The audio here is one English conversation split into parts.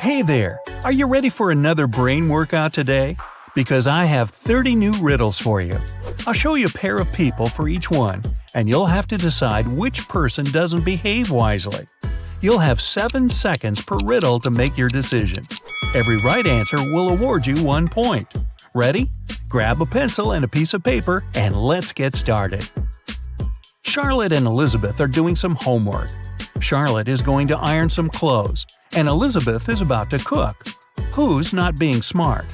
Hey there! Are you ready for another brain workout today? Because I have 30 new riddles for you. I'll show you a pair of people for each one, and you'll have to decide which person doesn't behave wisely. You'll have 7 seconds per riddle to make your decision. Every right answer will award you 1 point. Ready? Grab a pencil and a piece of paper, and let's get started. Charlotte and Elizabeth are doing some homework. Charlotte is going to iron some clothes, and Elizabeth is about to cook. Who's not being smart?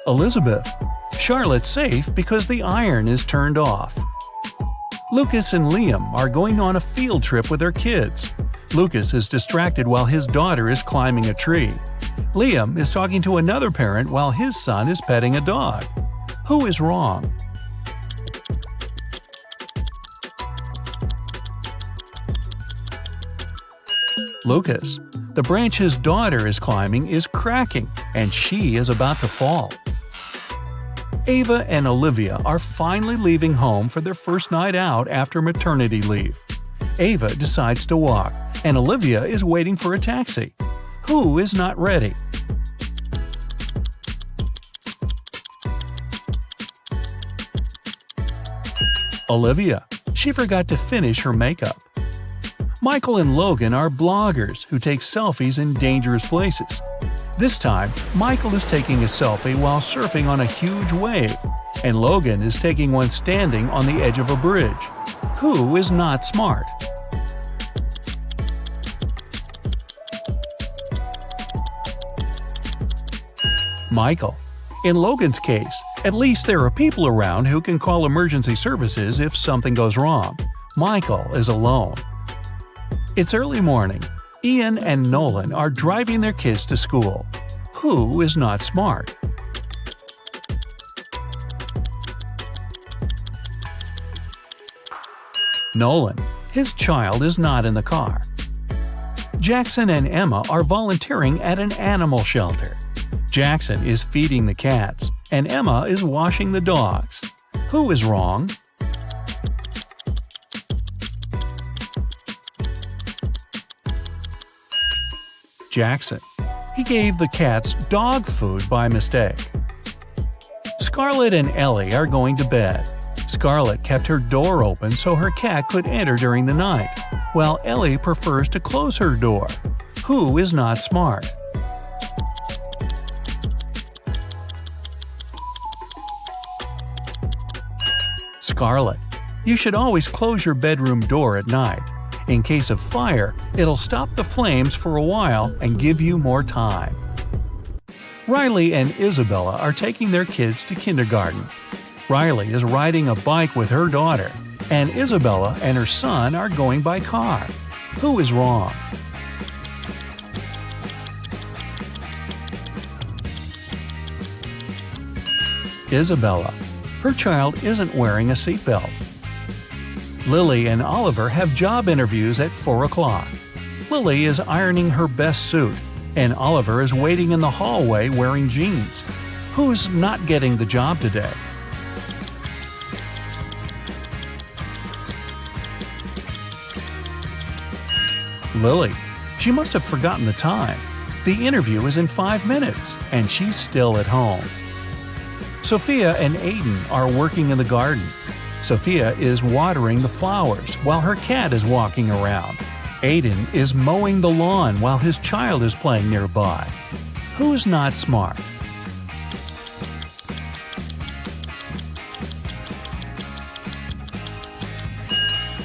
Elizabeth. Charlotte's safe because the iron is turned off. Lucas and Liam are going on a field trip with their kids. Lucas is distracted while his daughter is climbing a tree. Liam is talking to another parent while his son is petting a dog. Who is wrong? Lucas. The branch his daughter is climbing is cracking, and she is about to fall. Ava and Olivia are finally leaving home for their first night out after maternity leave. Ava decides to walk, and Olivia is waiting for a taxi. Who is not ready? Olivia. She forgot to finish her makeup. Michael and Logan are bloggers who take selfies in dangerous places. This time, Michael is taking a selfie while surfing on a huge wave, and Logan is taking one standing on the edge of a bridge. Who is not smart? Michael. In Logan's case, at least there are people around who can call emergency services if something goes wrong. Michael is alone. It's early morning. Ian and Nolan are driving their kids to school. Who is not smart? Nolan. His child is not in the car. Jackson and Emma are volunteering at an animal shelter. Jackson is feeding the cats, and Emma is washing the dogs. Who is wrong? Jackson. He gave the cats dog food by mistake. Scarlett and Ellie are going to bed. Scarlett kept her door open so her cat could enter during the night, while Ellie prefers to close her door. Who is not smart? Scarlett. You should always close your bedroom door at night. In case of fire, it'll stop the flames for a while and give you more time. Riley and Isabella are taking their kids to kindergarten. Riley is riding a bike with her daughter, and Isabella and her son are going by car. Who is wrong? Isabella. Her child isn't wearing a seatbelt. Lily and Oliver have job interviews at 4 o'clock. Lily is ironing her best suit, and Oliver is waiting in the hallway wearing jeans. Who's not getting the job today? Lily. She must have forgotten the time. The interview is in 5 minutes, and she's still at home. Sophia and Aiden are working in the garden. Sophia is watering the flowers while her cat is walking around. Aiden is mowing the lawn while his child is playing nearby. Who's not smart?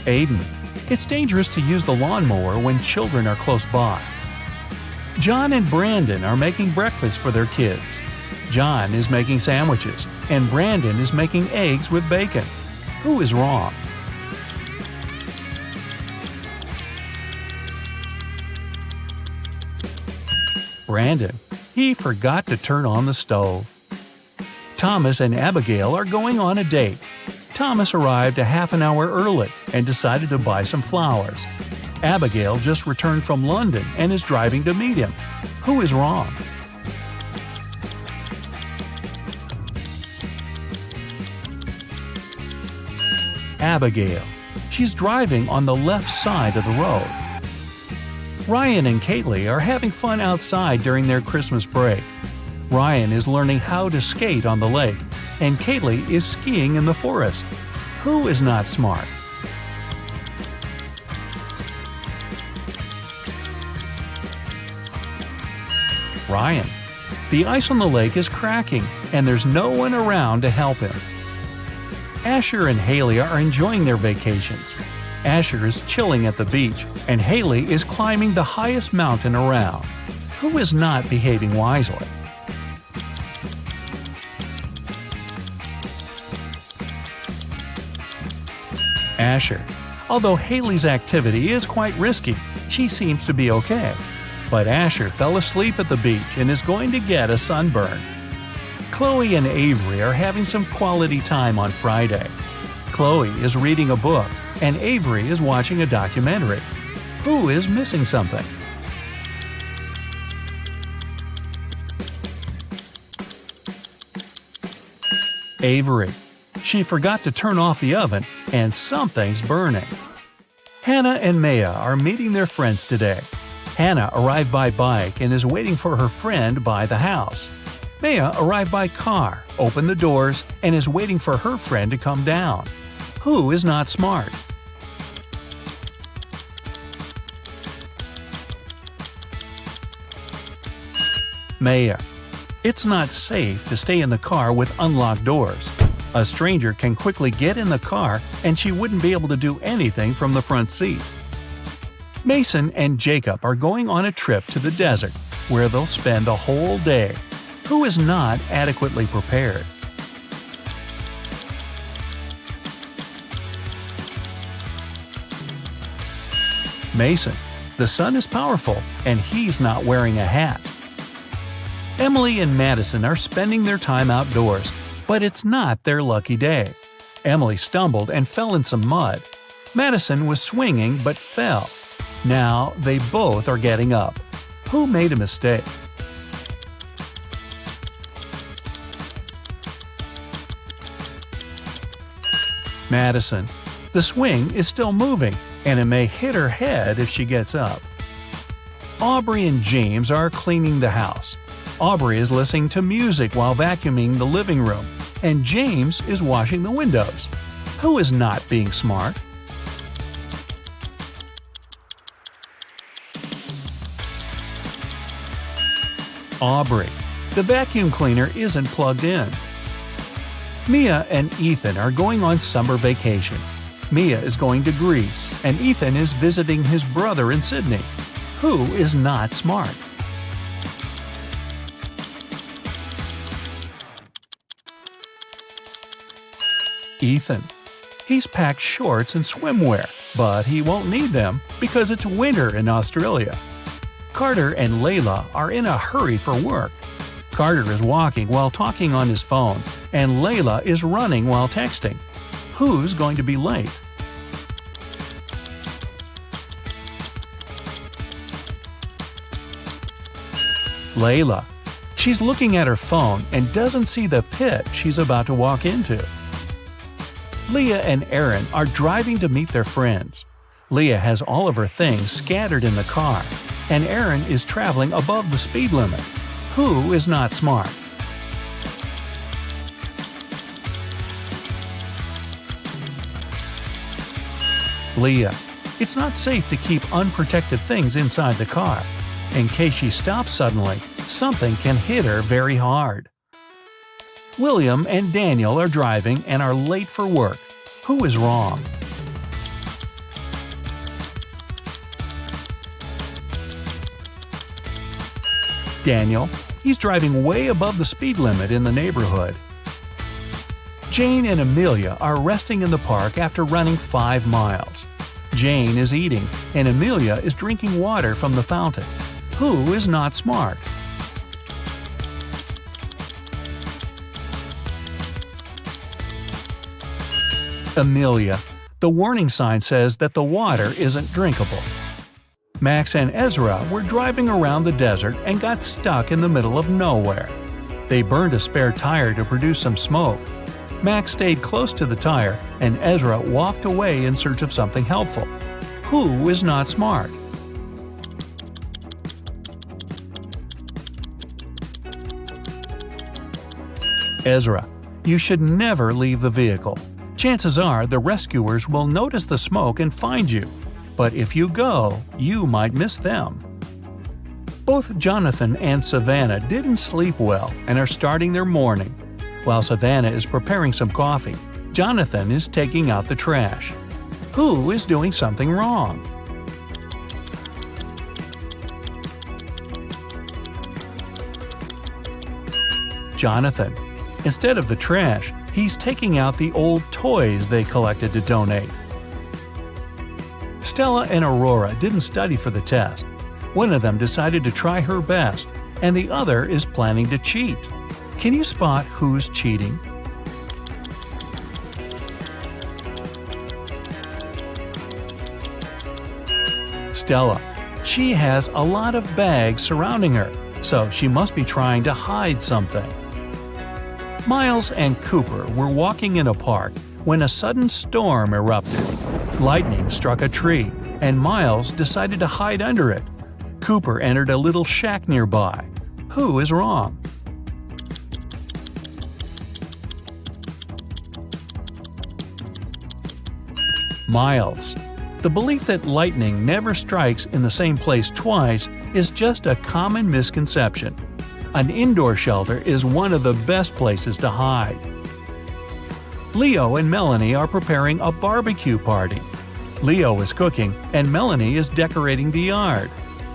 Aiden. It's dangerous to use the lawnmower when children are close by. John and Brandon are making breakfast for their kids. John is making sandwiches, and Brandon is making eggs with bacon. Who is wrong? Brandon. He forgot to turn on the stove. Thomas and Abigail are going on a date. Thomas arrived a half an hour early and decided to buy some flowers. Abigail just returned from London and is driving to meet him. Who is wrong? Abigail. She's driving on the left side of the road. Ryan and Kaylee are having fun outside during their Christmas break. Ryan is learning how to skate on the lake, and Kaylee is skiing in the forest. Who is not smart? Ryan. The ice on the lake is cracking, and there's no one around to help him. Asher and Haley are enjoying their vacations. Asher is chilling at the beach, and Haley is climbing the highest mountain around. Who is not behaving wisely? Asher. Although Haley's activity is quite risky, she seems to be okay. But Asher fell asleep at the beach and is going to get a sunburn. Chloe and Avery are having some quality time on Friday. Chloe is reading a book, and Avery is watching a documentary. Who is missing something? Avery. She forgot to turn off the oven, and something's burning. Hannah and Maya are meeting their friends today. Hannah arrived by bike and is waiting for her friend by the house. Maya arrived by car, opened the doors, and is waiting for her friend to come down. Who is not smart? Maya. It's not safe to stay in the car with unlocked doors. A stranger can quickly get in the car and she wouldn't be able to do anything from the front seat. Mason and Jacob are going on a trip to the desert, where they'll spend the whole day. Who is not adequately prepared? Mason. The sun is powerful, and he's not wearing a hat. Emily and Madison are spending their time outdoors, but it's not their lucky day. Emily stumbled and fell in some mud. Madison was swinging but fell. Now they both are getting up. Who made a mistake? Madison. The swing is still moving, and it may hit her head if she gets up. Aubrey and James are cleaning the house. Aubrey is listening to music while vacuuming the living room, and James is washing the windows. Who is not being smart? Aubrey. The vacuum cleaner isn't plugged in. Mia and Ethan are going on summer vacation. Mia is going to Greece, and Ethan is visiting his brother in Sydney. Who is not smart? Ethan. He's packed shorts and swimwear, but he won't need them because it's winter in Australia. Carter and Layla are in a hurry for work. Carter is walking while talking on his phone, and Layla is running while texting. Who's going to be late? Layla. She's looking at her phone and doesn't see the pit she's about to walk into. Leah and Aaron are driving to meet their friends. Leah has all of her things scattered in the car, and Aaron is traveling above the speed limit. Who is not smart? Leah. It's not safe to keep unprotected things inside the car. In case she stops suddenly, something can hit her very hard. William and Daniel are driving and are late for work. Who is wrong? Daniel. He's driving way above the speed limit in the neighborhood. Jane and Amelia are resting in the park after running 5 miles. Jane is eating, and Amelia is drinking water from the fountain. Who is not smart? Amelia. The warning sign says that the water isn't drinkable. Max and Ezra were driving around the desert and got stuck in the middle of nowhere. They burned a spare tire to produce some smoke. Max stayed close to the tire, and Ezra walked away in search of something helpful. Who is not smart? Ezra. You should never leave the vehicle. Chances are the rescuers will notice the smoke and find you. But if you go, you might miss them. Both Jonathan and Savannah didn't sleep well and are starting their morning. While Savannah is preparing some coffee, Jonathan is taking out the trash. Who is doing something wrong? Jonathan. Instead of the trash, he's taking out the old toys they collected to donate. Stella and Aurora didn't study for the test. One of them decided to try her best, and the other is planning to cheat. Can you spot who's cheating? Stella. She has a lot of bags surrounding her, so she must be trying to hide something. Miles and Cooper were walking in a park when a sudden storm erupted. Lightning struck a tree, and Miles decided to hide under it. Cooper entered a little shack nearby. Who is wrong? Miles. The belief that lightning never strikes in the same place twice is just a common misconception. An indoor shelter is one of the best places to hide. Leo and Melanie are preparing a barbecue party. Leo is cooking and Melanie is decorating the yard.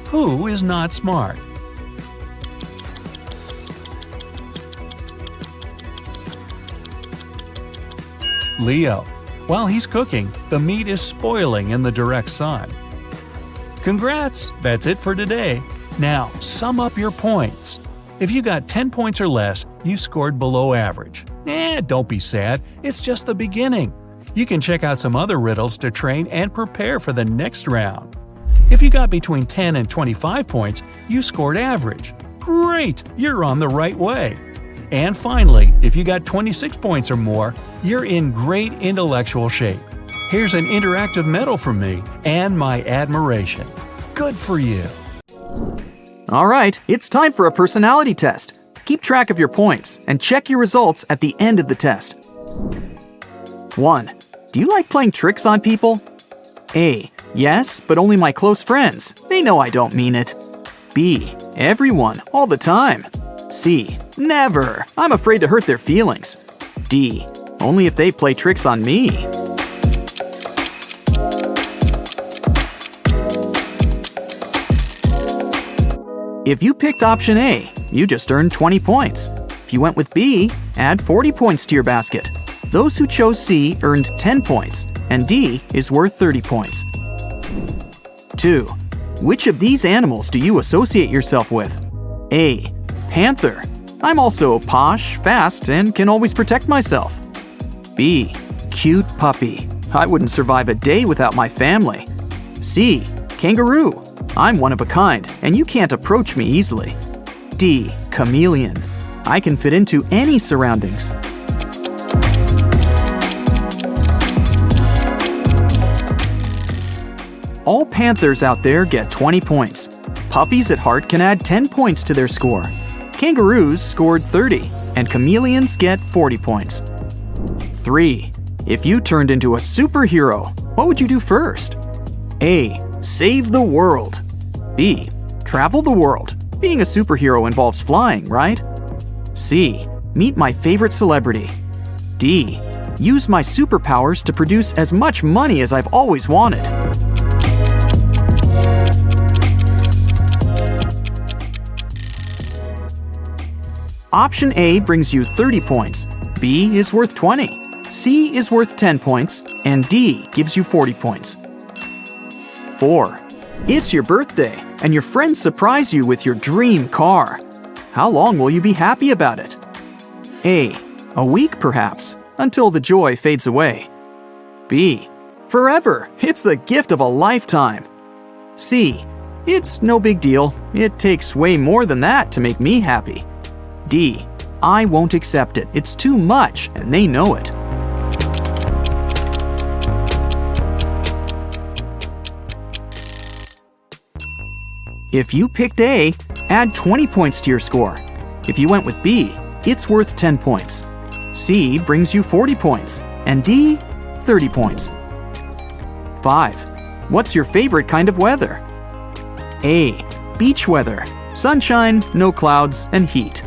Who is not smart? Leo. While he's cooking, the meat is spoiling in the direct sun. Congrats! That's it for today. Now, sum up your points. If you got 10 points or less, you scored below average. Don't be sad, it's just the beginning. You can check out some other riddles to train and prepare for the next round. If you got between 10 and 25 points, you scored average. Great! You're on the right way. And finally, if you got 26 points or more, you're in great intellectual shape. Here's an interactive medal from me and my admiration. Good for you! All right, it's time for a personality test. Keep track of your points and check your results at the end of the test. 1. Do you like playing tricks on people? A. Yes, but only my close friends. They know I don't mean it. B. Everyone, all the time. C. Never. I'm afraid to hurt their feelings. D. Only if they play tricks on me. If you picked option A, you just earned 20 points. If you went with B, add 40 points to your basket. Those who chose C earned 10 points, and D is worth 30 points. 2. Which of these animals do you associate yourself with? A. Panther. I'm also posh, fast, and can always protect myself. B. Cute puppy. I wouldn't survive a day without my family. C. Kangaroo. I'm one of a kind, and you can't approach me easily. D. Chameleon. I can fit into any surroundings. All panthers out there get 20 points. Puppies at heart can add 10 points to their score. Kangaroos scored 30, and chameleons get 40 points. 3. If you turned into a superhero, what would you do first? A. Save the world. B. Travel the world. Being a superhero involves flying, right? C. Meet my favorite celebrity. D. Use my superpowers to produce as much money as I've always wanted. Option A brings you 30 points, B is worth 20, C is worth 10 points, and D gives you 40 points. 4. It's your birthday, and your friends surprise you with your dream car. How long will you be happy about it? A. A week, perhaps, until the joy fades away. B. Forever. It's the gift of a lifetime. C. It's no big deal. It takes way more than that to make me happy. D. I won't accept it. It's too much, and they know it. If you picked A, add 20 points to your score. If you went with B, it's worth 10 points. C brings you 40 points, and D, 30 points. 5. What's your favorite kind of weather? A. Beach weather. Sunshine, no clouds, and heat.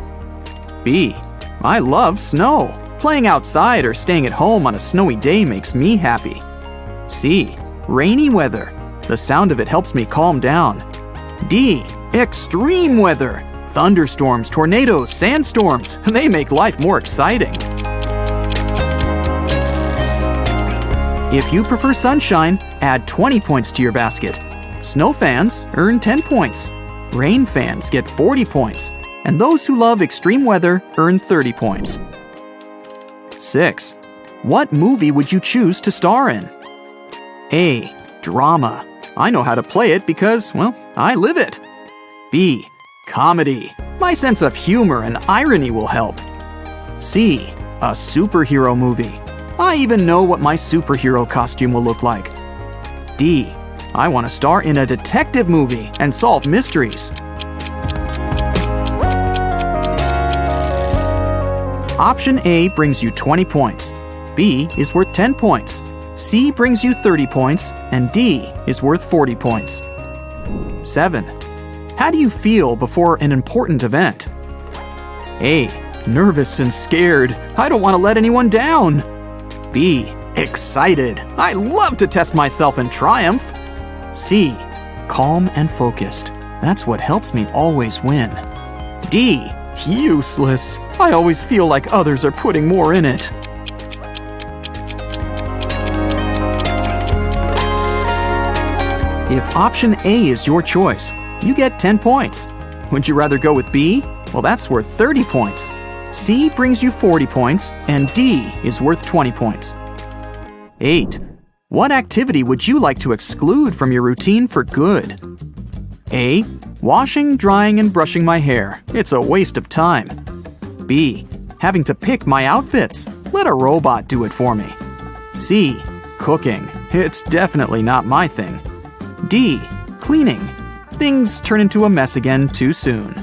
B. I love snow. Playing outside or staying at home on a snowy day makes me happy. C. Rainy weather. The sound of it helps me calm down. D. Extreme weather. Thunderstorms, tornadoes, sandstorms. They make life more exciting. If you prefer sunshine, add 20 points to your basket. Snow fans earn 10 points. Rain fans get 40 points. And those who love extreme weather earn 30 points. 6. What movie would you choose to star in? A. Drama. I know how to play it because, well, I live it. B. Comedy. My sense of humor and irony will help. C. A superhero movie. I even know what my superhero costume will look like. D. I want to star in a detective movie and solve mysteries. Option A brings you 20 points. B is worth 10 points. C brings you 30 points, and D is worth 40 points. 7. How do you feel before an important event? A. Nervous and scared. I don't want to let anyone down. B. Excited. I love to test myself and triumph. C. Calm and focused. That's what helps me always win. D. Useless. I always feel like others are putting more in it. If option A is your choice, you get 10 points. Would you rather go with B? Well, that's worth 30 points. C brings you 40 points, and D is worth 20 points. 8. What activity would you like to exclude from your routine for good? A. Washing, drying, and brushing my hair. It's a waste of time. B. Having to pick my outfits. Let a robot do it for me. C. Cooking. It's definitely not my thing. D. Cleaning. Things turn into a mess again too soon.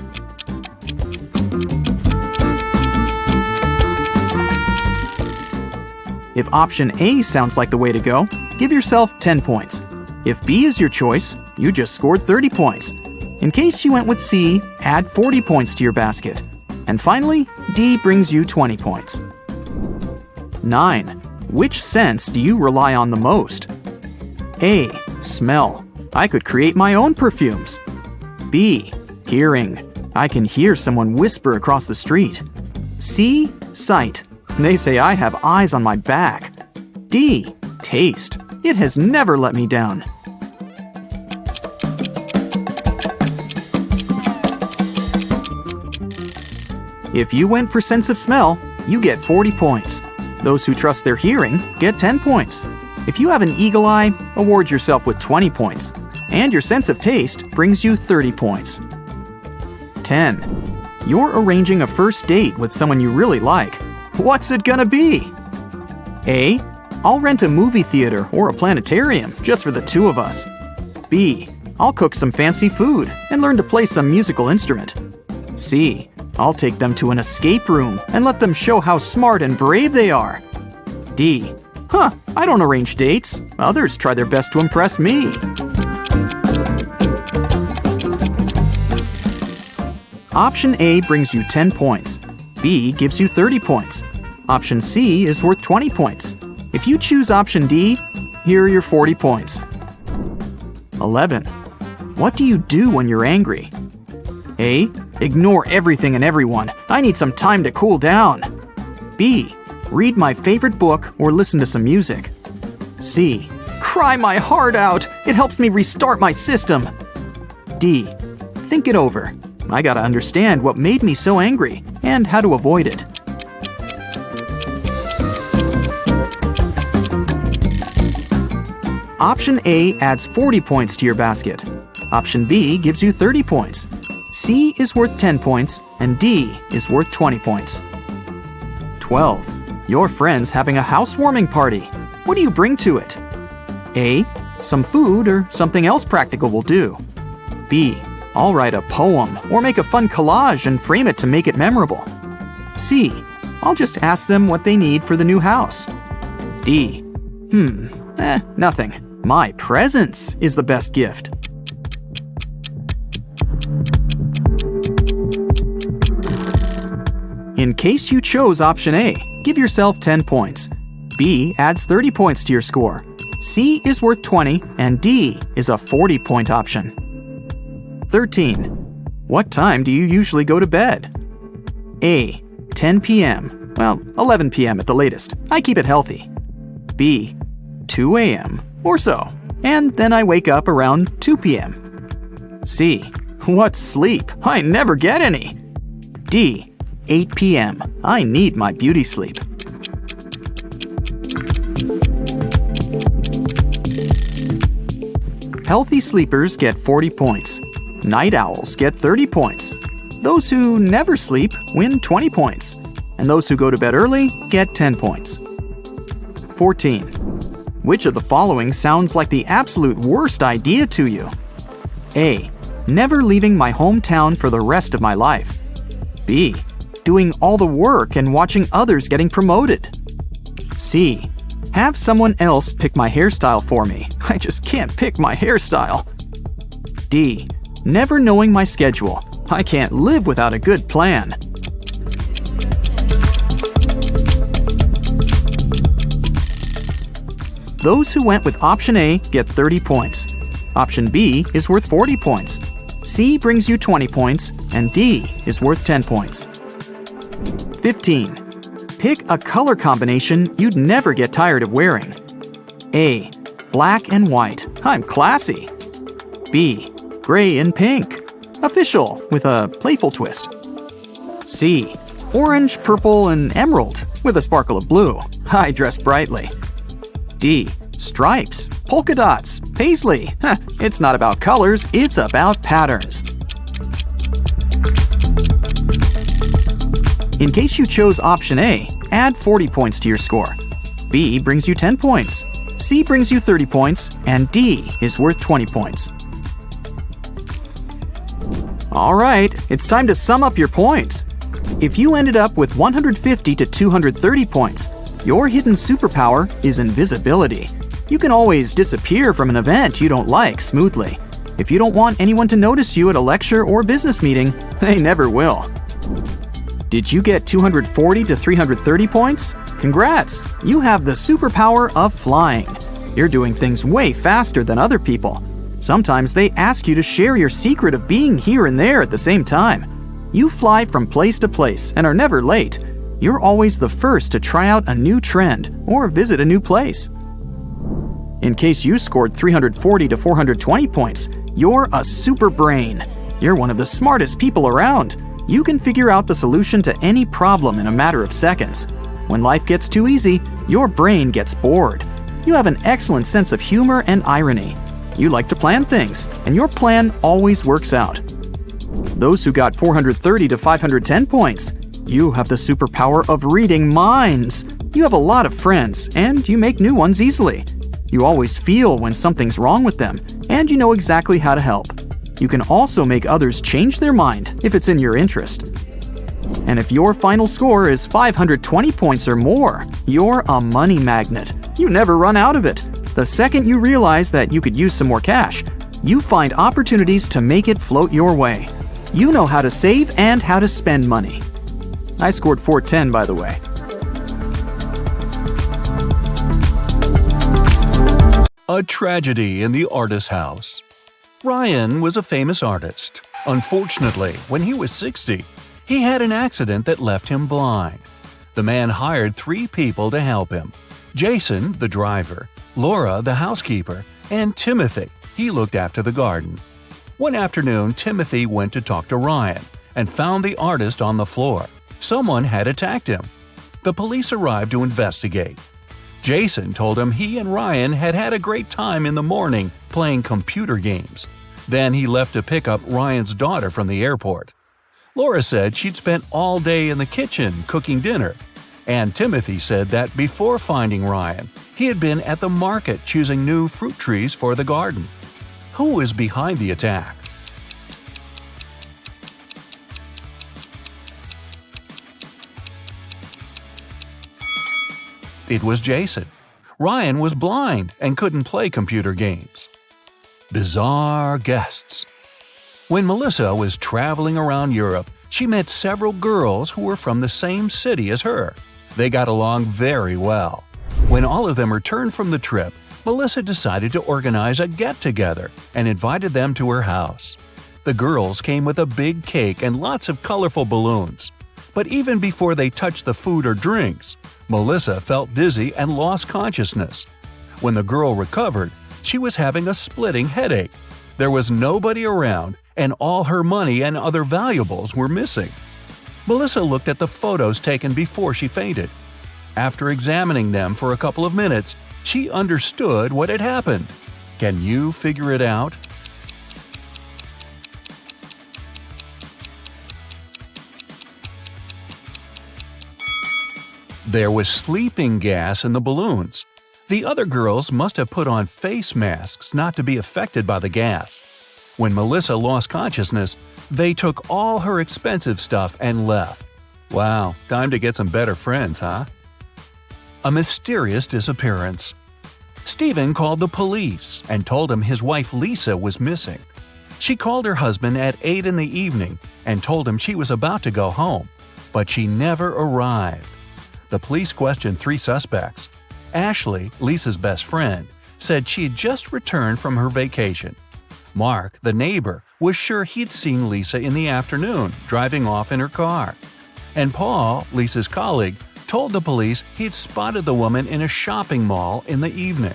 If option A sounds like the way to go, give yourself 10 points. If B is your choice, you just scored 30 points. In case you went with C, add 40 points to your basket. And finally, D brings you 20 points. 9. Which sense do you rely on the most? A. Smell. I could create my own perfumes. B. Hearing. I can hear someone whisper across the street. C. Sight. They say I have eyes on my back. D. Taste. It has never let me down. If you went for sense of smell, you get 40 points. Those who trust their hearing get 10 points. If you have an eagle eye, award yourself with 20 points. And your sense of taste brings you 30 points. 10. You're arranging a first date with someone you really like. What's it gonna be? A. I'll rent a movie theater or a planetarium just for the two of us. B. I'll cook some fancy food and learn to play some musical instrument. C. I'll take them to an escape room and let them show how smart and brave they are. D. I don't arrange dates. Others try their best to impress me. Option A brings you 10 points. B gives you 30 points. Option C is worth 20 points. If you choose option D, here are your 40 points. 11. What do you do when you're angry? A. Ignore everything and everyone. I need some time to cool down. B. Read my favorite book or listen to some music. C. Cry my heart out. It helps me restart my system. D. Think it over. I gotta understand what made me so angry and how to avoid it. Option A adds 40 points to your basket. Option B gives you 30 points. C is worth 10 points, and D is worth 20 points. 12. Your friend's having a housewarming party. What do you bring to it? A. Some food or something else practical will do. B. I'll write a poem or make a fun collage and frame it to make it memorable. C. I'll just ask them what they need for the new house. D. Nothing. My presence is the best gift. In case you chose option A, give yourself 10 points. B adds 30 points to your score. C is worth 20, and D is a 40-point option. 13. What time do you usually go to bed? A. 10 p.m. Well, 11 p.m. at the latest. I keep it healthy. B. 2 a.m. or so. And then I wake up around 2 p.m. C. What sleep? I never get any. D. 8 p.m. I need my beauty sleep. Healthy sleepers get 40 points. Night owls get 30 points. Those who never sleep win 20 points. And those who go to bed early get 10 points. 14. Which of the following sounds like the absolute worst idea to you? A. Never leaving my hometown for the rest of my life. B. Doing all the work and watching others getting promoted. C. Have someone else pick my hairstyle for me. I just can't pick my hairstyle. D. Never knowing my schedule. I can't live without a good plan. Those who went with option A get 30 points. Option B is worth 40 points. C brings you 20 points, and D is worth 10 points. 15. Pick a color combination you'd never get tired of wearing. A. Black and white. I'm classy. B. Gray and pink. Official with a playful twist. C. Orange, purple, and emerald with a sparkle of blue. I dress brightly. D. Stripes, polka dots, paisley. It's not about colors, it's about patterns. In case you chose option A, add 40 points to your score. B brings you 10 points. C brings you 30 points, and D is worth 20 points. Alright, it's time to sum up your points. If you ended up with 150 to 230 points, your hidden superpower is invisibility. You can always disappear from an event you don't like smoothly. If you don't want anyone to notice you at a lecture or business meeting, they never will. Did you get 240 to 330 points? Congrats! You have the superpower of flying. You're doing things way faster than other people. Sometimes they ask you to share your secret of being here and there at the same time. You fly from place to place and are never late. You're always the first to try out a new trend or visit a new place. In case you scored 340 to 420 points, you're a super brain. You're one of the smartest people around. You can figure out the solution to any problem in a matter of seconds. When life gets too easy, your brain gets bored. You have an excellent sense of humor and irony. You like to plan things, and your plan always works out. Those who got 430 to 510 points, you have the superpower of reading minds. You have a lot of friends, and you make new ones easily. You always feel when something's wrong with them, and you know exactly how to help. You can also make others change their mind if it's in your interest. And if your final score is 520 points or more, you're a money magnet. You never run out of it. The second you realize that you could use some more cash, you find opportunities to make it float your way. You know how to save and how to spend money. I scored 410, by the way. A tragedy in the artist's house. Ryan was a famous artist. Unfortunately, when he was 60, he had an accident that left him blind. The man hired 3 people to help him: Jason, the driver, Laura, the housekeeper, and Timothy. He looked after the garden. One afternoon, Timothy went to talk to Ryan and found the artist on the floor. Someone had attacked him. The police arrived to investigate. Jason told him he and Ryan had had a great time in the morning playing computer games. Then he left to pick up Ryan's daughter from the airport. Laura said she'd spent all day in the kitchen cooking dinner. And Timothy said that before finding Ryan, he had been at the market choosing new fruit trees for the garden. Who is behind the attack? It was Jason. Ryan was blind and couldn't play computer games. Bizarre guests. When Melissa was traveling around Europe, she met several girls who were from the same city as her. They got along very well. When all of them returned from the trip, Melissa decided to organize a get-together and invited them to her house. The girls came with a big cake and lots of colorful balloons. But even before they touched the food or drinks, Melissa felt dizzy and lost consciousness. When the girl recovered, she was having a splitting headache. There was nobody around, and all her money and other valuables were missing. Melissa looked at the photos taken before she fainted. After examining them for a couple of minutes, she understood what had happened. Can you figure it out? There was sleeping gas in the balloons. The other girls must have put on face masks not to be affected by the gas. When Melissa lost consciousness, they took all her expensive stuff and left. Wow, time to get some better friends, huh? A mysterious disappearance. Stephen called the police and told him his wife Lisa was missing. She called her husband at 8 in the evening and told him she was about to go home, but she never arrived. The police questioned 3 suspects. Ashley, Lisa's best friend, said she had just returned from her vacation. Mark, the neighbor, was sure he'd seen Lisa in the afternoon, driving off in her car. And Paul, Lisa's colleague, told the police he'd spotted the woman in a shopping mall in the evening.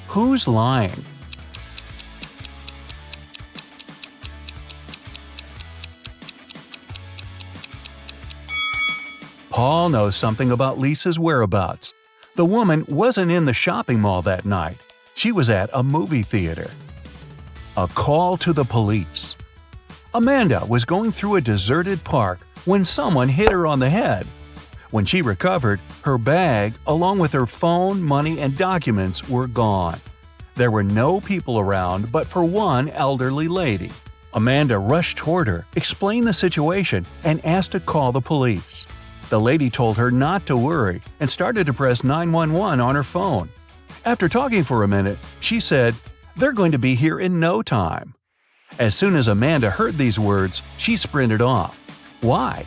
Who's lying? Paul knows something about Lisa's whereabouts. The woman wasn't in the shopping mall that night. She was at a movie theater. A call to the police. Amanda was going through a deserted park when someone hit her on the head. When she recovered, her bag, along with her phone, money, and documents, were gone. There were no people around but for one elderly lady. Amanda rushed toward her, explained the situation, and asked to call the police. The lady told her not to worry and started to press 911 on her phone. After talking for a minute, she said, "They're going to be here in no time." As soon as Amanda heard these words, she sprinted off. Why?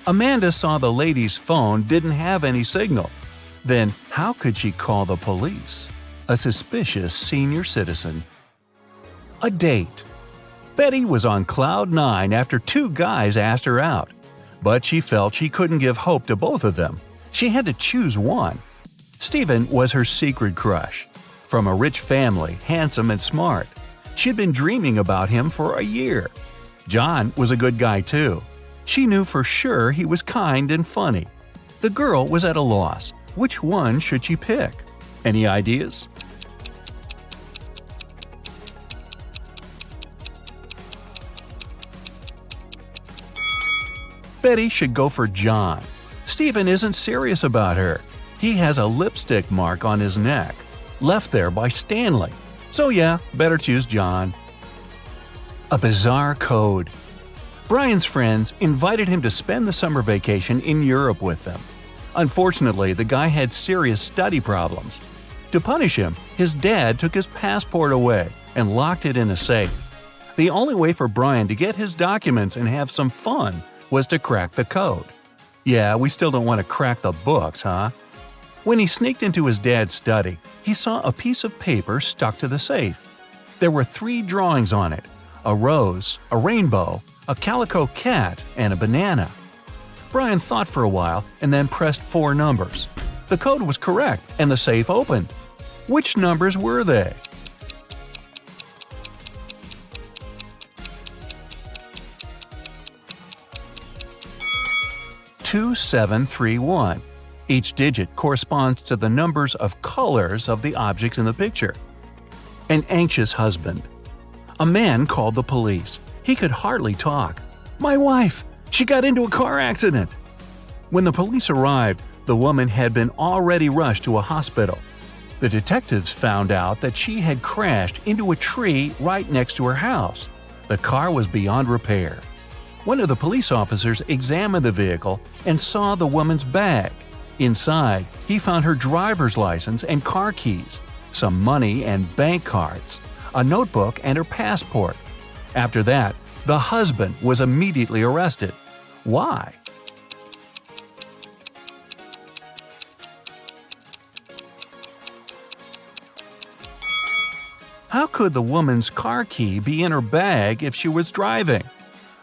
Amanda saw the lady's phone didn't have any signal. Then how could she call the police? A suspicious senior citizen. A date. Betty was on cloud 9 after 2 guys asked her out. But she felt she couldn't give hope to both of them. She had to choose one. Stephen was her secret crush. From a rich family, handsome and smart. She'd been dreaming about him for a year. John was a good guy too. She knew for sure he was kind and funny. The girl was at a loss. Which one should she pick? Any ideas? Betty should go for John. Stephen isn't serious about her. He has a lipstick mark on his neck, left there by Stanley. So yeah, better choose John. A bizarre code. Brian's friends invited him to spend the summer vacation in Europe with them. Unfortunately, the guy had serious study problems. To punish him, his dad took his passport away and locked it in a safe. The only way for Brian to get his documents and have some fun was to crack the code. Yeah, we still don't want to crack the books, huh? When he sneaked into his dad's study, he saw a piece of paper stuck to the safe. There were 3 drawings on it: a rose, a rainbow, a calico cat, and a banana. Brian thought for a while and then pressed 4 numbers. The code was correct and the safe opened. Which numbers were they? "2731. Each digit corresponds to the numbers of colors of the objects in the picture. An anxious husband. A man called the police. He could hardly talk. "My wife! She got into a car accident!" When the police arrived, the woman had been already rushed to a hospital. The detectives found out that she had crashed into a tree right next to her house. The car was beyond repair. One of the police officers examined the vehicle and saw the woman's bag. Inside, he found her driver's license and car keys, some money and bank cards, a notebook and her passport. After that, the husband was immediately arrested. Why? How could the woman's car key be in her bag if she was driving?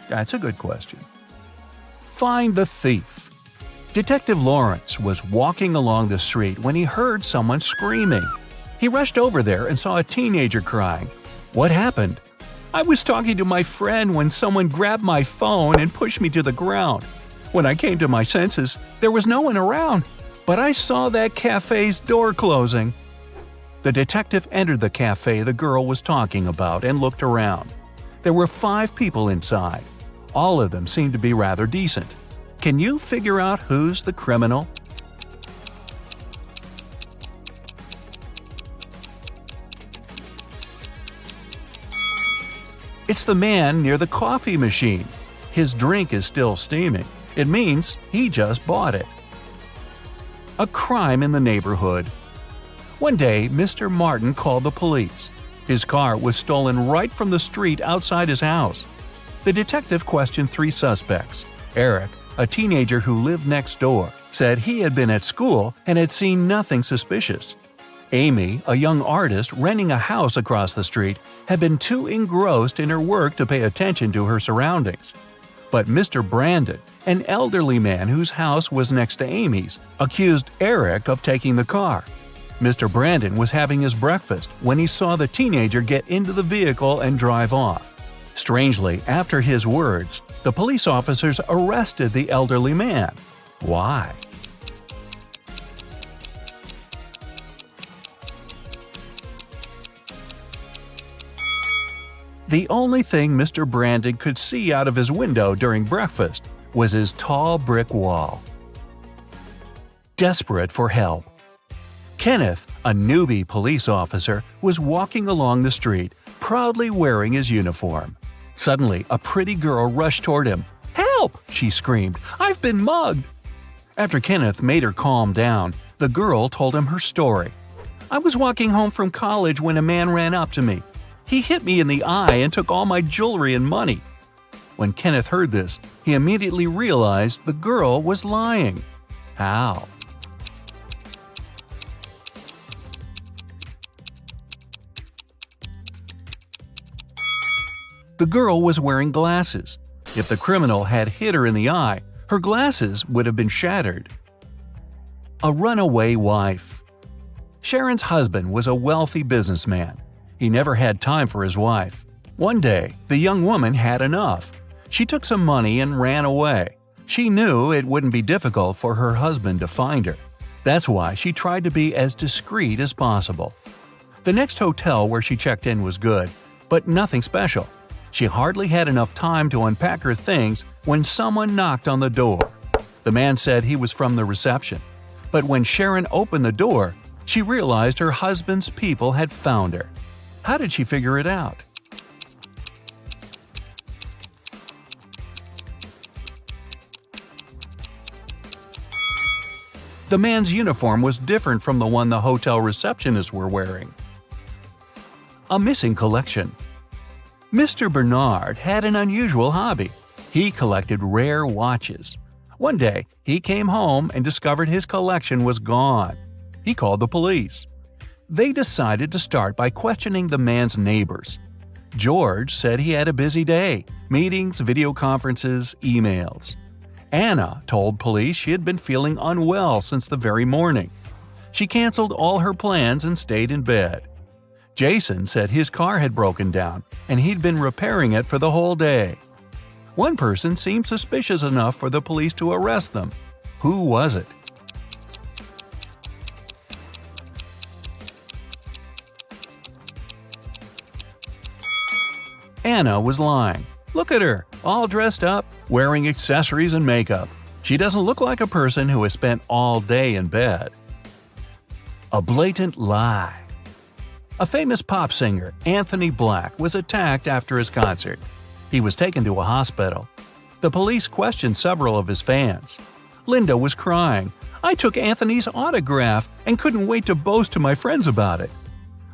That's a good question. Find the thief. Detective Lawrence was walking along the street when he heard someone screaming. He rushed over there and saw a teenager crying. "What happened?" "I was talking to my friend when someone grabbed my phone and pushed me to the ground. When I came to my senses, there was no one around, but I saw that cafe's door closing." The detective entered the cafe the girl was talking about and looked around. There were 5 people inside. All of them seemed to be rather decent. Can you figure out who's the criminal? It's the man near the coffee machine. His drink is still steaming. It means he just bought it. A crime in the neighborhood. One day, Mr. Martin called the police. His car was stolen right from the street outside his house. The detective questioned 3 suspects. Eric, a teenager who lived next door, said he had been at school and had seen nothing suspicious. Amy, a young artist renting a house across the street, had been too engrossed in her work to pay attention to her surroundings. But Mr. Brandon, an elderly man whose house was next to Amy's, accused Eric of taking the car. Mr. Brandon was having his breakfast when he saw the teenager get into the vehicle and drive off. Strangely, after his words, the police officers arrested the elderly man. Why? The only thing Mr. Brandon could see out of his window during breakfast was his tall brick wall. Desperate for help. Kenneth, a newbie police officer, was walking along the street, proudly wearing his uniform. Suddenly, a pretty girl rushed toward him. "Help!" she screamed. "I've been mugged!" After Kenneth made her calm down, the girl told him her story. "I was walking home from college when a man ran up to me. He hit me in the eye and took all my jewelry and money." When Kenneth heard this, he immediately realized the girl was lying. How? The girl was wearing glasses. If the criminal had hit her in the eye, her glasses would have been shattered. A runaway wife. Sharon's husband was a wealthy businessman. He never had time for his wife. One day, the young woman had enough. She took some money and ran away. She knew it wouldn't be difficult for her husband to find her. That's why she tried to be as discreet as possible. The next hotel where she checked in was good, but nothing special. She hardly had enough time to unpack her things when someone knocked on the door. The man said he was from the reception. But when Sharon opened the door, she realized her husband's people had found her. How did she figure it out? The man's uniform was different from the one the hotel receptionists were wearing. A missing collection. Mr. Bernard had an unusual hobby. He collected rare watches. One day, he came home and discovered his collection was gone. He called the police. They decided to start by questioning the man's neighbors. George said he had a busy day – meetings, video conferences, emails. Anna told police she had been feeling unwell since the very morning. She canceled all her plans and stayed in bed. Jason said his car had broken down and he'd been repairing it for the whole day. One person seemed suspicious enough for the police to arrest them. Who was it? Anna was lying. Look at her, all dressed up, wearing accessories and makeup. She doesn't look like a person who has spent all day in bed. A blatant lie. A famous pop singer, Anthony Black, was attacked after his concert. He was taken to a hospital. The police questioned several of his fans. Linda was crying. "I took Anthony's autograph and couldn't wait to boast to my friends about it."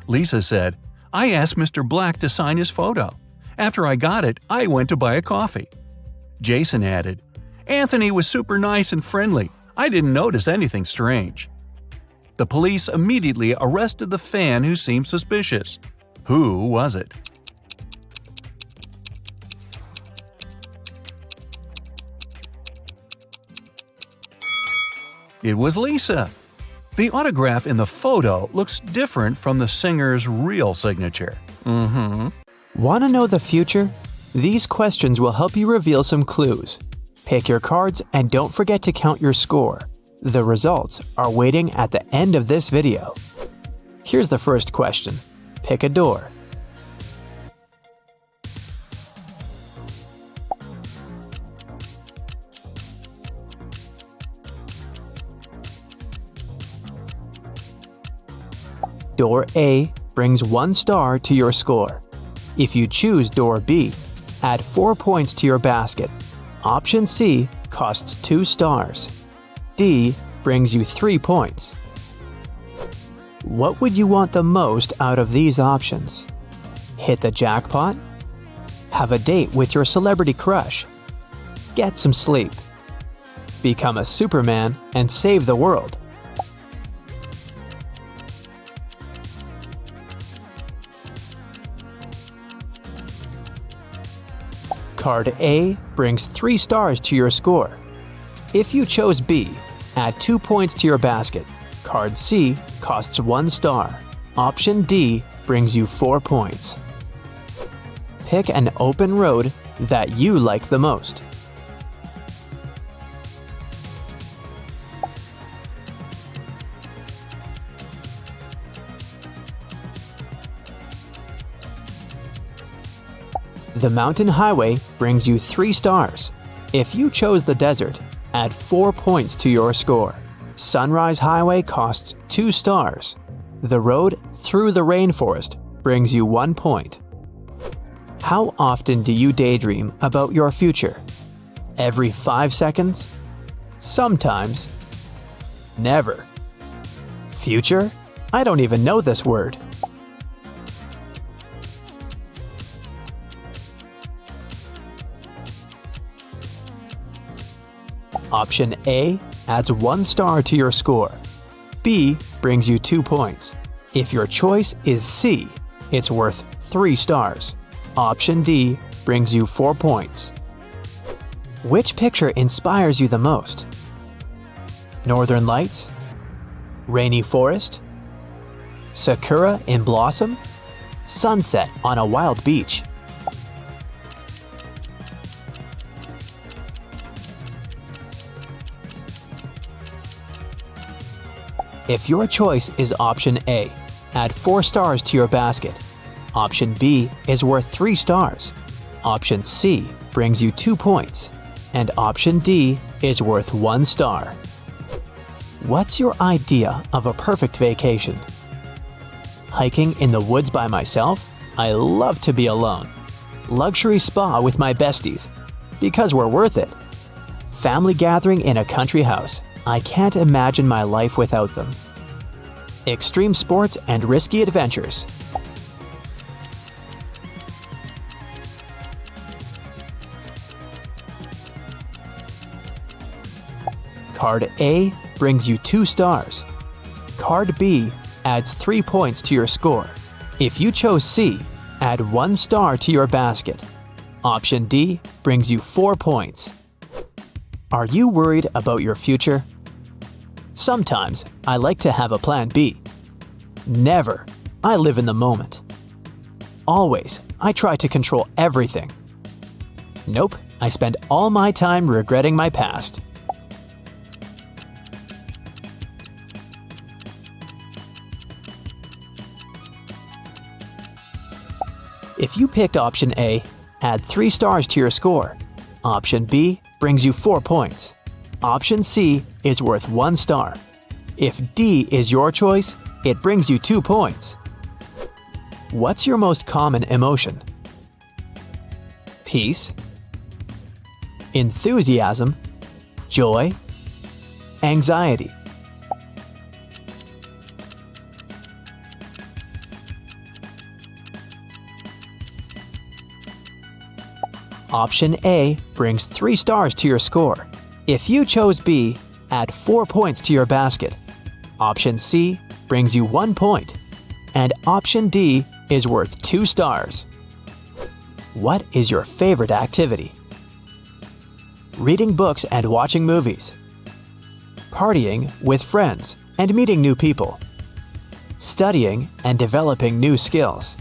Lisa said, "I asked Mr. Black to sign his photo. After I got it, I went to buy a coffee." Jason added, "Anthony was super nice and friendly. I didn't notice anything strange." The police immediately arrested the fan who seemed suspicious. Who was it? It was Lisa. The autograph in the photo looks different from the singer's real signature. Want to know the future? These questions will help you reveal some clues. Pick your cards and don't forget to count your score. The results are waiting at the end of this video. Here's the first question. Pick a door. Door A brings 1 star to your score. If you choose door B, add 4 points to your basket. Option C costs 2 stars. D brings you 3 points. What would you want the most out of these options? Hit the jackpot? Have a date with your celebrity crush? Get some sleep? Become a Superman and save the world? Card A brings 3 stars to your score. If you chose B, add 2 points to your basket. Card C costs 1 star. Option D brings you 4 points. Pick an open road that you like the most. The mountain highway brings you 3 stars. If you chose the desert, add 4 points to your score. Sunrise Highway costs 2 stars. The road through the rainforest brings you 1 point. How often do you daydream about your future? Every 5 seconds? Sometimes. Never. Future? I don't even know this word. Option A adds 1 star to your score. B brings you 2 points. If your choice is C, it's worth 3 stars. Option D brings you 4 points. Which picture inspires you the most? Northern Lights? Rainy forest? Sakura in blossom? Sunset on a wild beach? If your choice is option A, add 4 stars to your basket. Option B is worth 3 stars. Option C brings you 2 points. And option D is worth 1 star. What's your idea of a perfect vacation? Hiking in the woods by myself? I love to be alone. Luxury spa with my besties, because we're worth it. Family gathering in a country house. I can't imagine my life without them. Extreme sports and risky adventures. Card A brings you 2 stars. Card B adds 3 points to your score. If you chose C, add 1 star to your basket. Option D brings you 4 points. Are you worried about your future? Sometimes I like to have a plan B. Never. I live in the moment. Always, I try to control everything. Nope, I spend all my time regretting my past. If you picked option A, add 3 stars to your score. Option B brings you 4 points. Option C is worth 1 star. If D is your choice, it brings you 2 points. What's your most common emotion? Peace, enthusiasm, joy, anxiety. Option A brings 3 stars to your score. If you chose B, add 4 points to your basket. Option C brings you 1 point. And option D is worth 2 stars. What is your favorite activity? Reading books and watching movies. Partying with friends and meeting new people. Studying and developing new skills.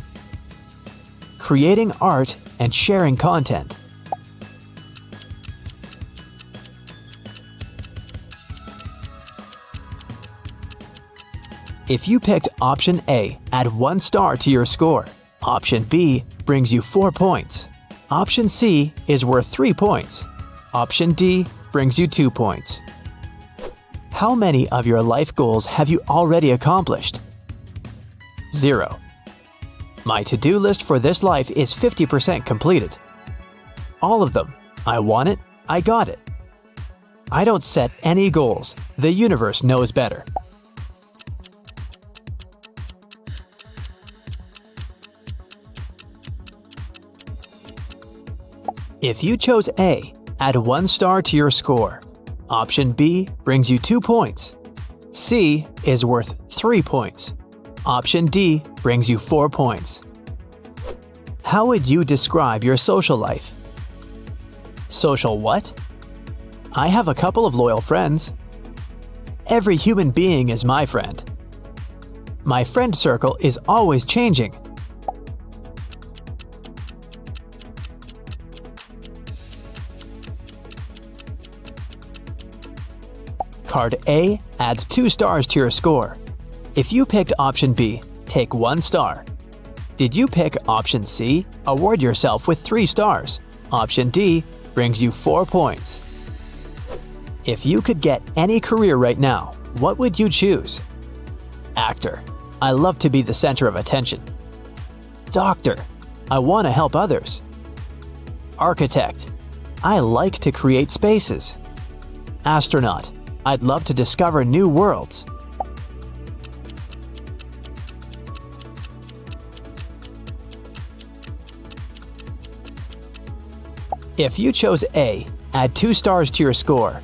Creating art and sharing content. If you picked option A, add 1 star to your score. Option B brings you 4 points. Option C is worth 3 points. Option D brings you 2 points. How many of your life goals have you already accomplished? 0. My to-do list for this life is 50% completed. All of them. I want it, I got it. I don't set any goals. The universe knows better. If you chose A, add 1 star to your score. Option B brings you 2 points. C is worth 3 points. Option D brings you 4 points. How would you describe your social life? Social what? I have a couple of loyal friends. Every human being is my friend. My friend circle is always changing. Card A adds 2 stars to your score. If you picked option B, take 1 star. Did you pick option C? Award yourself with 3 stars. Option D brings you 4 points. If you could get any career right now, what would you choose? Actor. I love to be the center of attention. Doctor. I want to help others. Architect. I like to create spaces. Astronaut. I'd love to discover new worlds. If you chose A, add 2 stars to your score.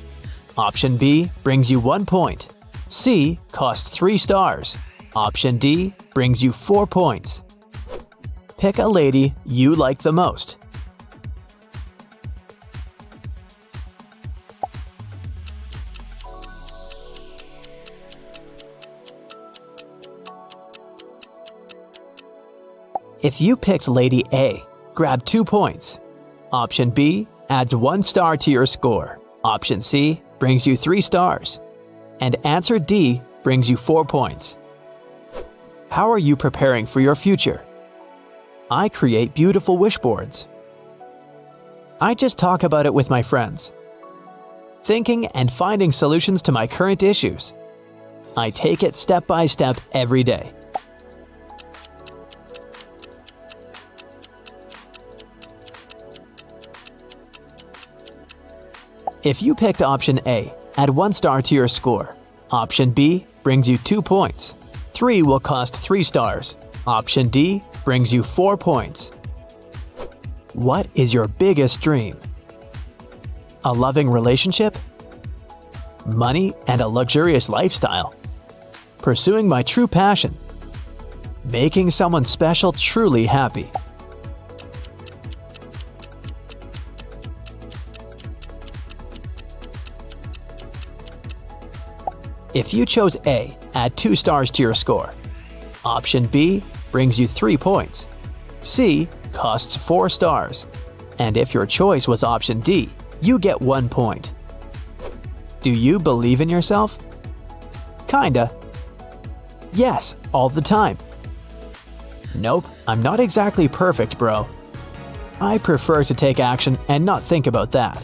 Option B brings you 1 point. C costs 3 stars. Option D brings you 4 points. Pick a lady you like the most. If you picked Lady A, grab 2 points. Option B adds 1 star to your score. Option C brings you 3 stars. And answer D brings you 4 points. How are you preparing for your future? I create beautiful wish boards. I just talk about it with my friends. Thinking and finding solutions to my current issues. I take it step by step every day. If you picked option A, add 1 star to your score. Option B brings you 2 points. 3 will cost 3 stars. Option D brings you 4 points. What is your biggest dream? A loving relationship? Money and a luxurious lifestyle? Pursuing my true passion? Making someone special truly happy? If you chose A, add 2 stars to your score. Option B brings you 3 points. C costs 4 stars. And if your choice was option D, you get 1 point. Do you believe in yourself? Kinda. Yes, all the time. Nope, I'm not exactly perfect, bro. I prefer to take action and not think about that.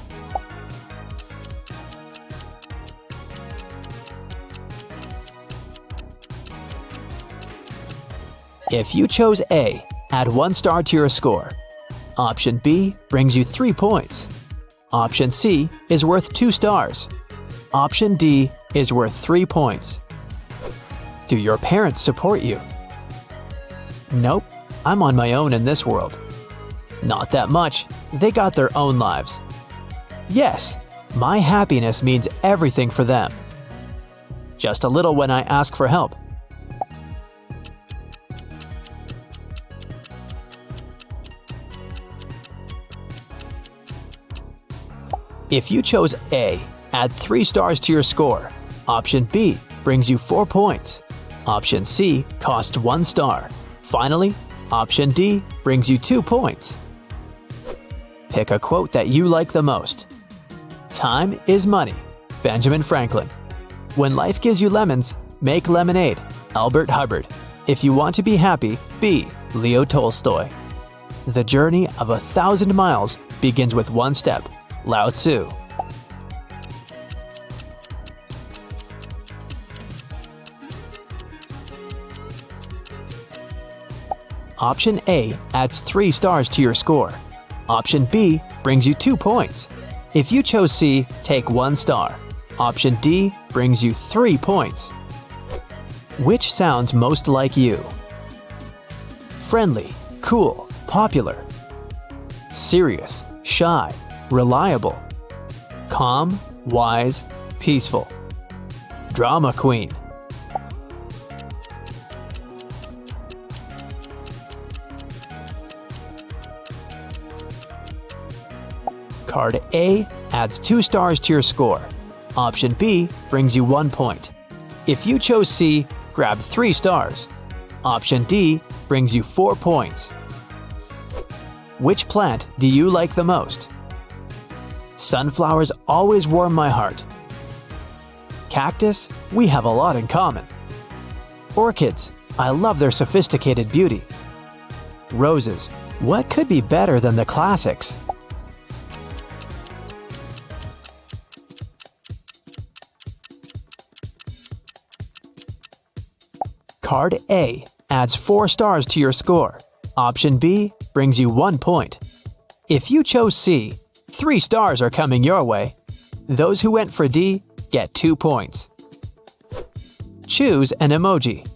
If you chose A, add 1 star to your score. Option B brings you 3 points. Option C is worth 2 stars. Option D is worth 3 points. Do your parents support you? Nope, I'm on my own in this world. Not that much, they got their own lives. Yes, my happiness means everything for them. Just a little when I ask for help. If you chose A, add 3 stars to your score. Option B brings you 4 points. Option C costs 1 star. Finally, Option D brings you 2 points. Pick a quote that you like the most. Time is money. Benjamin Franklin. When life gives you lemons, make lemonade. Albert Hubbard. If you want to be happy, be Leo Tolstoy. The journey of 1,000 miles begins with 1 step. Lao Tzu. Option A adds 3 stars to your score. Option B brings you 2 points. If you chose C, take 1 star. Option D brings you 3 points. Which sounds most like you? Friendly, cool, popular. Serious, shy, reliable. Calm, wise, peaceful. Drama queen. Card A adds 2 stars to your score. Option B brings you 1 point. If you chose C, grab 3 stars. Option D brings you 4 points. Which plant do you like the most? Sunflowers always warm my heart. Cactus, we have a lot in common. Orchids, I love their sophisticated beauty. Roses, what could be better than the classics? Card A adds 4 stars to your score. Option B brings you 1 point. If you chose C, 3 stars are coming your way. Those who went for D get 2 points. Choose an emoji.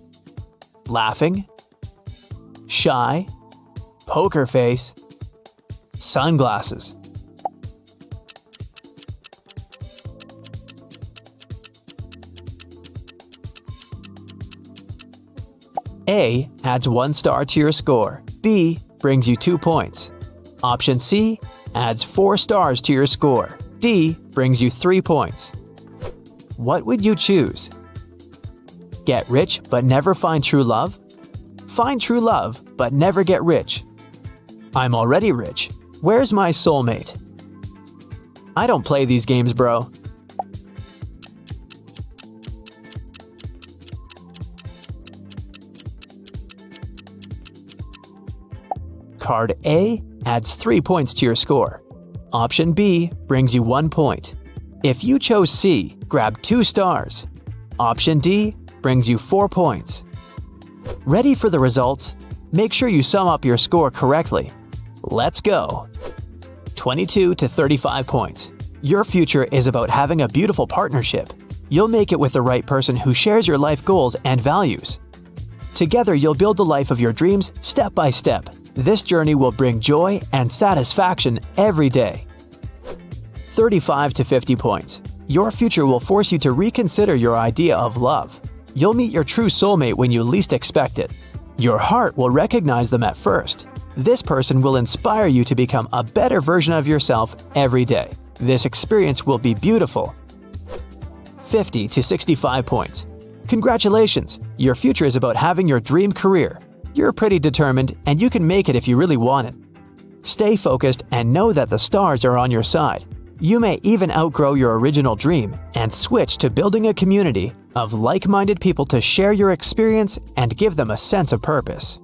Laughing, shy, poker face, sunglasses. A adds 1 star to your score. B brings you 2 points. Option C adds 4 stars to your score. D brings you 3 points. What would you choose? Get rich but never find true love? Find true love but never get rich. I'm already rich. Where's my soulmate? I don't play these games, bro. Card A adds 3 points to your score. Option B brings you 1 point. If you chose C, grab 2 stars. Option D brings you 4 points. Ready for the results? Make sure you sum up your score correctly. Let's go! 22 to 35 points. Your future is about having a beautiful partnership. You'll make it with the right person who shares your life goals and values. Together, you'll build the life of your dreams step by step. This journey will bring joy and satisfaction every day. 35 to 50 points. Your future will force you to reconsider your idea of love. You'll meet your true soulmate when you least expect it. Your heart will recognize them at first. This person will inspire you to become a better version of yourself every day. This experience will be beautiful. 50 to 65 points. Congratulations! Your future is about having your dream career. You're pretty determined, and you can make it if you really want it. Stay focused and know that the stars are on your side. You may even outgrow your original dream and switch to building a community of like-minded people to share your experience and give them a sense of purpose.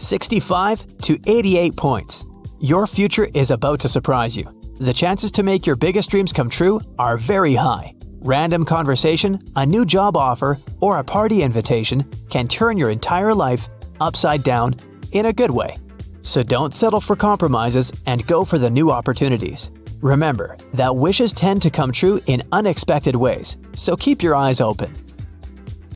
65 to 88 points. Your future is about to surprise you. The chances to make your biggest dreams come true are very high. Random conversation, a new job offer, or a party invitation can turn your entire life upside down in a good way. So don't settle for compromises and go for the new opportunities. Remember that wishes tend to come true in unexpected ways, so keep your eyes open.